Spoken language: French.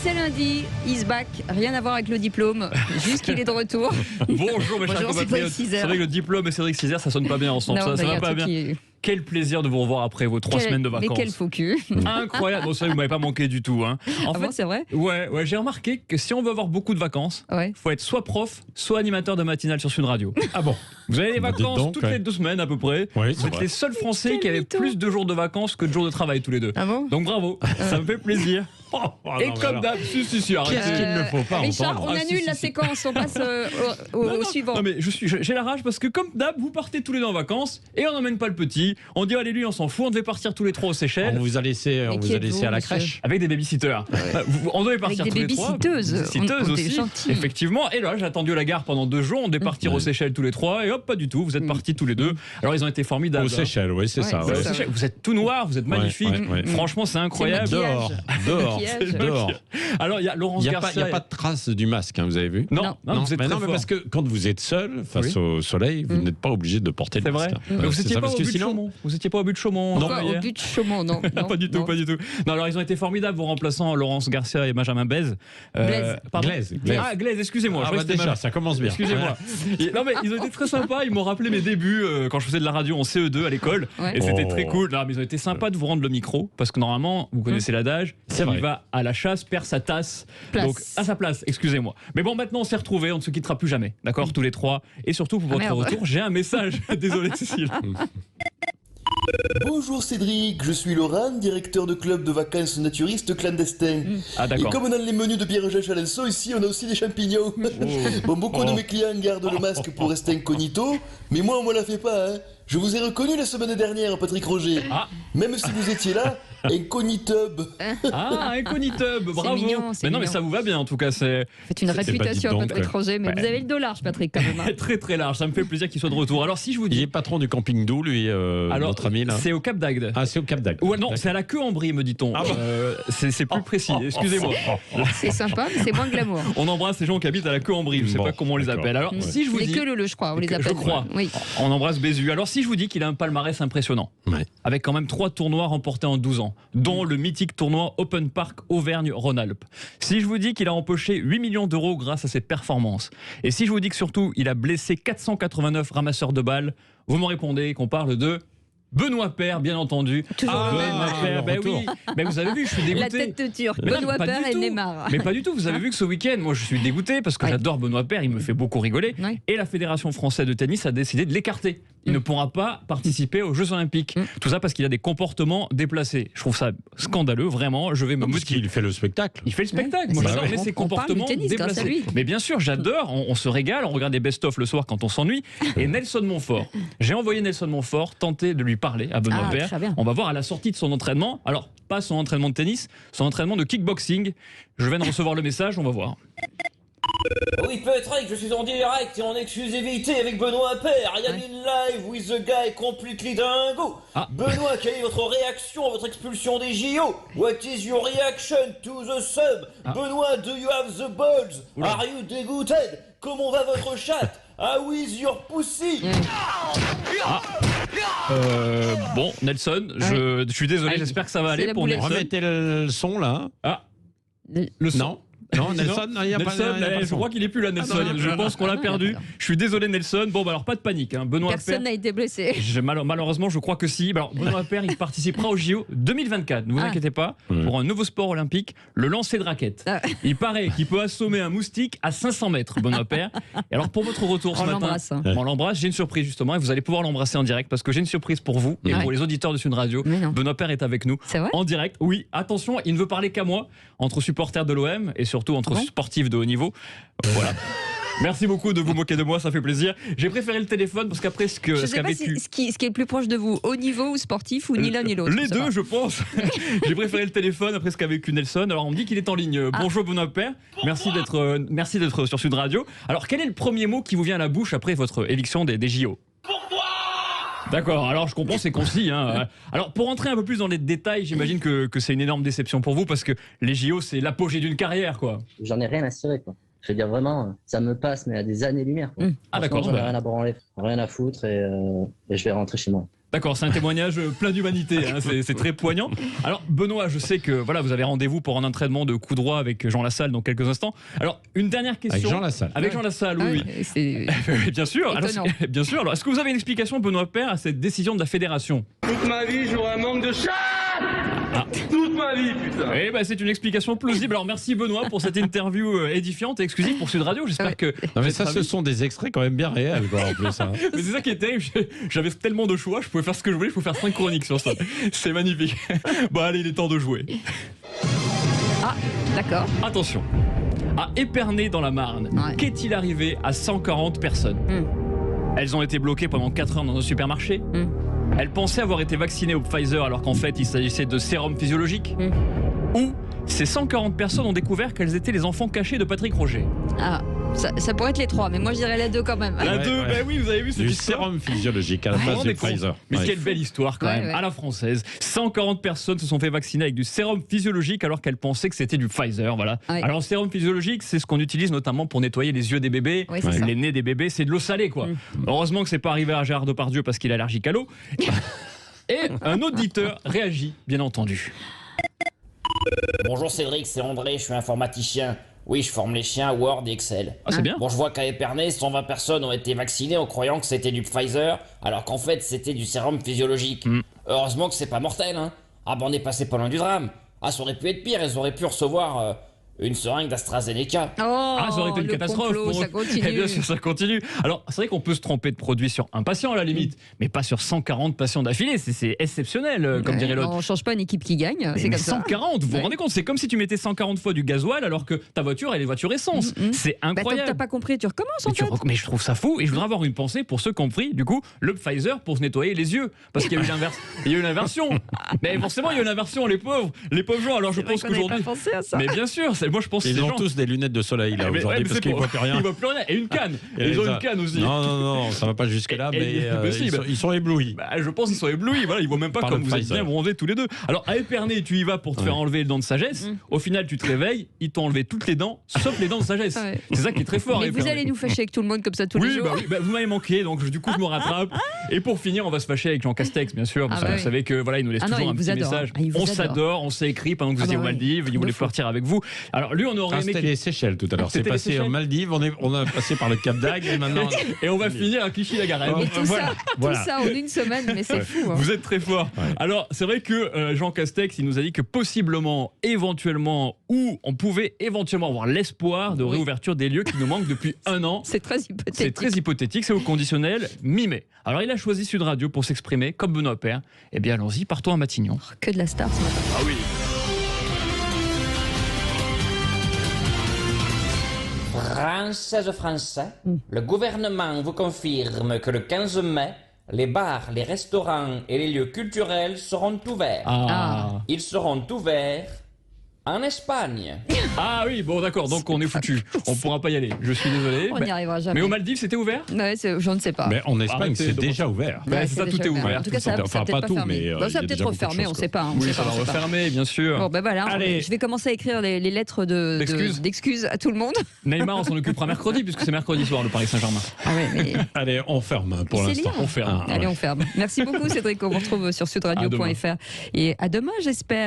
C'est lundi, he's back, rien à voir avec le diplôme, juste qu'il est de retour. Bonjour mes chers Bonjour, compatriotes. C'est vrai que le diplôme et Cédric Cizer, ça sonne pas bien ensemble, Non, ça va pas bien. Est... Quel plaisir de vous revoir après vos 3 semaines de vacances. Mais quel faux cul. Incroyable, bon, ça vous m'avez pas manqué du tout. Hein. En fait, bon, c'est vrai. Ouais, j'ai remarqué que si on veut avoir beaucoup de vacances, faut être soit prof, soit animateur de matinale sur Sud Radio. Ah bon? Vous avez des vacances donc, toutes les 2 semaines à peu près. Oui, vous êtes les seuls Français qui avaient plus de jours de vacances que de jours de travail tous les deux. Ah bon? Donc bravo, ça me fait plaisir. Et comme d'hab, si, arrêtez. Qu'est-ce qu'il ne faut pas Richard, entendre? on annule la séquence, on passe au suivant. Non mais j'ai la rage parce que comme d'hab, vous partez tous les deux en vacances et on n'emmène pas le petit. On dit allez lui, on s'en fout, on devait partir tous les 3 aux Seychelles. On vous a laissé, à la crèche. Avec des babysitters. On devait partir avec tous des les 3. babysitteuses aussi. gentils. Effectivement. Et là, j'ai attendu à la gare pendant 2 jours. On devait partir aux Seychelles tous les 3 et hop, pas du tout. Vous êtes partis tous les deux. Alors ils ont été formidables. Aux Seychelles, oui, c'est ça. c'est ça. Vous êtes tout noirs, vous êtes magnifiques. Franchement, c'est incroyable. Dehors. Alors il y a Laurence Garcia. Il n'y a pas de trace du masque, hein, vous avez vu? Non, vous êtes très mais fort. parce que quand vous êtes seul face au soleil, vous n'êtes pas obligé de porter le masque. C'est vrai. Vous n'étiez pas au but de Chaumont. Vous n'étiez pas au but de Chaumont. Non, au but de Chaumont, non. Pas du tout. Non, alors ils ont été formidables, vos remplaçants Laurence Garcia et Benjamin Blaise. Glaise. Ah, Glaise, excusez-moi. Ah, déjà, ça commence bien. Excusez-moi. Non, mais ils ont été très sympas. Ils m'ont rappelé mes débuts quand je faisais de la radio en CE2 à l'école. Et c'était très cool. Non, mais ils ont été sympas de vous rendre le micro parce que normalement, vous connaissez l'adage. Il va à la chasse, perd sa tasse. Donc, à sa place, excusez-moi. Mais bon, maintenant, on s'est retrouvés. On ne se quittera plus jamais. D'accord, tous les 3. Et surtout, pour votre retour, j'ai un message. Désolé, Cécile. Bonjour Cédric, je suis Laurent, directeur de club de vacances naturistes clandestins. Et comme dans les menus de Pierre-Jean Chalençon, ici on a aussi des champignons. Bon, beaucoup de mes clients gardent le masque pour rester incognito, mais moi on me la fait pas, hein. Je vous ai reconnu la semaine dernière, Patrick Roger. Même si vous étiez là, Incognitub. Incognitub, bravo. Mignon, mais non, mais ça vous va bien en tout cas. C'est une réputation, Patrick Roger, mais vous avez le dos large, Patrick, quand même. Très très large, ça me fait plaisir qu'il soit de retour. Alors si je vous dis... Il est patron du camping d'où, lui, notre ami là? C'est au Cap d'Agde. Ah, c'est au Cap d'Agde. Ouais, non, c'est à la queue en brie, me dit-on. C'est plus précis, excusez-moi. C'est sympa, mais c'est moins glamour. On embrasse les gens qui habitent à la queue en brie, je sais pas comment on les appelle. Alors si je vous dis... Les queues je crois, on les appelle. Je crois. Oui. On embrasse Bézu. Alors si je vous dis qu'il a un palmarès impressionnant, avec quand même 3 tournois remportés en 12 ans, dont le mythique tournoi Open Park Auvergne-Rhône-Alpes. Si je vous dis qu'il a empoché 8 millions d'euros grâce à ses performances, et si je vous dis que surtout il a blessé 489 ramasseurs de balles, vous me répondez qu'on parle de... Benoît Paire, bien entendu. Toujours le même. Benoît Paire, oui. Mais vous avez vu, je suis dégoûté. La tête de Turc, Benoît Paire et Neymar. Mais pas du tout, vous avez vu que ce week-end, moi je suis dégoûté parce que j'adore Benoît Paire, il me fait beaucoup rigoler. Et la Fédération française de tennis a décidé de l'écarter. Il ne pourra pas participer aux Jeux Olympiques. Tout ça parce qu'il a des comportements déplacés. Je trouve ça scandaleux, vraiment. Je vais me parce qu'il fait le spectacle. Il fait le spectacle. Moi j'adore, mais ses comportements déplacés. Mais bien sûr, j'adore. On se régale, on regarde des best-of le soir quand on s'ennuie. Et Nelson Montfort. J'ai envoyé Nelson Montfort tenter de lui parler à Benoît Paire. On va voir à la sortie de son entraînement. Alors, pas son entraînement de tennis, son entraînement de kickboxing. Je viens de recevoir le message, on va voir. Oui, Patrick, je suis en direct et en exclusivité avec Benoît Paire. I am in live with the guy completely dingo. Benoît, quelle est votre réaction à votre expulsion des JO? What is your reaction to the sub? Benoît, do you have the balls? Are you dégoûted? Comment va votre chat? How is your pussy? Bon, Nelson, je suis désolé, j'espère que ça va aller pour Nelson. Remettez le son là. Le son. Non, Nelson, il y a Nelson, pas je crois qu'il est plus là, Nelson. Je pense qu'on l'a perdu. Je suis désolé, Nelson. Bon, bah alors pas de panique. Hein. Benoît Paire. Personne n'a été blessé. Malheureusement, je crois que si. Alors, Benoît Paire, il participera au JO 2024. Ne vous inquiétez pas. Pour un nouveau sport olympique, le lancer de raquette. Il paraît qu'il peut assommer un moustique à 500 mètres, Benoît Paire. Et alors, pour votre retour ce matin, on l'embrasse. J'ai une surprise justement, et vous allez pouvoir l'embrasser en direct parce que j'ai une surprise pour vous et pour les auditeurs de Sud Radio. Benoît Paire est avec nous en direct. Oui, attention, il ne veut parler qu'à moi, entre supporters de l'OM et surtout entre sportifs de haut niveau. Voilà. Merci beaucoup de vous moquer de moi, ça fait plaisir. J'ai préféré le téléphone parce qu'après ce sais pas ce qui est le plus proche de vous, haut niveau ou sportif ou ni l'un ni l'autre. Les deux, je pense. J'ai préféré le téléphone après ce qu'a vécu Nelson. Alors on me dit qu'il est en ligne. Bonjour Benoît Paire. Merci d'être sur Sud Radio. Alors quel est le premier mot qui vous vient à la bouche après votre éviction des JO? D'accord, alors je comprends, c'est concis. Hein. Alors pour entrer un peu plus dans les détails, j'imagine que c'est une énorme déception pour vous parce que les JO, c'est l'apogée d'une carrière, quoi. J'en ai rien à cirer, quoi. Je veux dire, vraiment, ça me passe, mais à des années-lumière, quoi. Ah d'accord. J'en ai rien à branler, rien à foutre et je vais rentrer chez moi. D'accord, c'est un témoignage plein d'humanité, hein, c'est très poignant. Alors Benoît, je sais que voilà, vous avez rendez-vous pour un entraînement de coup droit avec Jean Lassalle dans quelques instants. Alors une dernière question. Avec Jean Lassalle. Avec Jean Lassalle, oui. Bien sûr. Alors, bien sûr. Alors, est-ce que vous avez une explication, Benoît Paire, à cette décision de la fédération ? Toute ma vie, j'aurai un manque de chat. Toute ma vie, putain. Eh ben, c'est une explication plausible. Alors merci Benoît pour cette interview édifiante et exclusive pour Sud Radio. J'espère que. Non mais ça, ce sont des extraits quand même bien réels, quoi, en plus. Hein. Mais c'est ça qui est terrible. J'avais tellement de choix, je pouvais faire ce que je voulais. Je pouvais faire 5 chroniques sur ça. C'est magnifique. Bon allez, il est temps de jouer. Ah, d'accord. Attention. À Épernay dans la Marne, qu'est-il arrivé à 140 personnes ? Elles ont été bloquées pendant 4 heures dans un supermarché. Elles pensaient avoir été vaccinées au Pfizer alors qu'en fait il s'agissait de sérum physiologique. Ou ces 140 personnes ont découvert qu'elles étaient les enfants cachés de Patrick Roger. Ah, ça pourrait être les 3, mais moi je dirais la 2 quand même. La 2, ben oui, vous avez vu cette du histoire. sérum physiologique à la place du Pfizer. Mais quelle belle histoire quand même, à la française. 140 personnes se sont fait vacciner avec du sérum physiologique alors qu'elles pensaient que c'était du Pfizer. Voilà. Alors le sérum physiologique, c'est ce qu'on utilise notamment pour nettoyer les yeux des bébés, les nez des bébés, c'est de l'eau salée quoi. Heureusement que c'est pas arrivé à Gérard Depardieu parce qu'il est allergique à l'eau. Et un auditeur réagit, bien entendu. Bonjour Cédric, c'est André, je suis informaticien. Oui, je forme les chiens Word et Excel. Ah, c'est bien. Bon, je vois qu'à Épernay, 120 personnes ont été vaccinées en croyant que c'était du Pfizer, alors qu'en fait, c'était du sérum physiologique. Heureusement que c'est pas mortel, hein. Ah ben, on est passé pas loin du drame. Ah, ça aurait pu être pire, elles auraient pu recevoir une seringue d'AstraZeneca. Ça aurait été une catastrophe. Ça continue. Bien sûr, ça continue. Alors, c'est vrai qu'on peut se tromper de produit sur un patient à la limite, mais pas sur 140 patients d'affilée. C'est exceptionnel, comme dirait l'autre. On change pas une équipe qui gagne, c'est comme 140, ça. vous vous rendez compte, c'est comme si tu mettais 140 fois du gasoil alors que ta voiture, elle est voiture essence. C'est incroyable. T'as pas compris, tu recommences en fait. Mais je trouve ça fou et je voudrais avoir une pensée pour ceux qui ont pris, du coup, le Pfizer pour se nettoyer les yeux. Parce qu'il y a eu une inversion. Mais forcément, il y a eu une inversion, les pauvres gens. Alors je pense qu'aujourd'hui. Mais bien sûr, moi je pense que ils ont tous des lunettes de soleil là aujourd'hui parce qu'ils voient plus rien. Ils voient plus rien. Et une canne. Ils ont une canne aussi. Non, ça va pas jusque là, mais ils sont éblouis. Je pense qu'ils sont éblouis. Voilà, ils voient même pas comme vous êtes bien bronzés tous les deux. Alors à Épernay, tu y vas pour te faire enlever les dents de sagesse. Au final, tu te réveilles, ils t'ont enlevé toutes les dents, sauf les dents de sagesse. C'est ça qui est très fort. Mais vous allez nous fâcher avec tout le monde comme ça tous les jours. Oui, vous m'avez manqué, donc du coup je me rattrape. Et pour finir, on va se fâcher avec Jean Castex, bien sûr, parce que vous savez que voilà, il nous laisse toujours un petit message. On s'adore, on s'est écrit pendant que vous étiez aux Maldives, il voulait partir avec vous. Alors lui, on aurait aimé. C'était les Seychelles tout à l'heure. C'est passé en Maldives, on a passé par le Cap d'Agde et maintenant. Et on va finir à Clichy-la-Garenne. Et tout ça en une semaine, mais c'est fou. Vous êtes très fort. Alors c'est vrai que Jean Castex, il nous a dit que possiblement, éventuellement, ou on pouvait éventuellement avoir l'espoir de réouverture des lieux qui nous manquent depuis 1 an. C'est très hypothétique. C'est très hypothétique, c'est au conditionnel mi-mai. Alors il a choisi Sud Radio pour s'exprimer comme Benoît Paire. Eh bien allons-y, partons à Matignon. Que de la star ce matin. Ah oui. Français, le gouvernement vous confirme que le 15 mai, les bars, les restaurants et les lieux culturels seront ouverts. Ils seront ouverts en Espagne. Ah oui, bon d'accord, donc on est foutu. On pourra pas y aller. Je suis désolé. On n'y arrivera jamais. Mais aux Maldives, c'était ouvert ? Je ne sais pas. Mais en Espagne, c'est déjà ouvert. C'est ça, tout est ouvert. En tout cas, ça enfin, peut-être pas tout, mais ça va peut-être refermer, on ne sait pas. Oui, ça va refermer, bien sûr. Bon, ben voilà, allez. je vais commencer à écrire les lettres d'excuses à tout le monde. Neymar, on s'en occupera mercredi, puisque c'est mercredi soir, le Paris Saint-Germain. Allez, on ferme pour l'instant. On ferme. Allez, on ferme. Merci beaucoup, Cédric. On vous retrouve sur sudradio.fr. Et à demain, j'espère.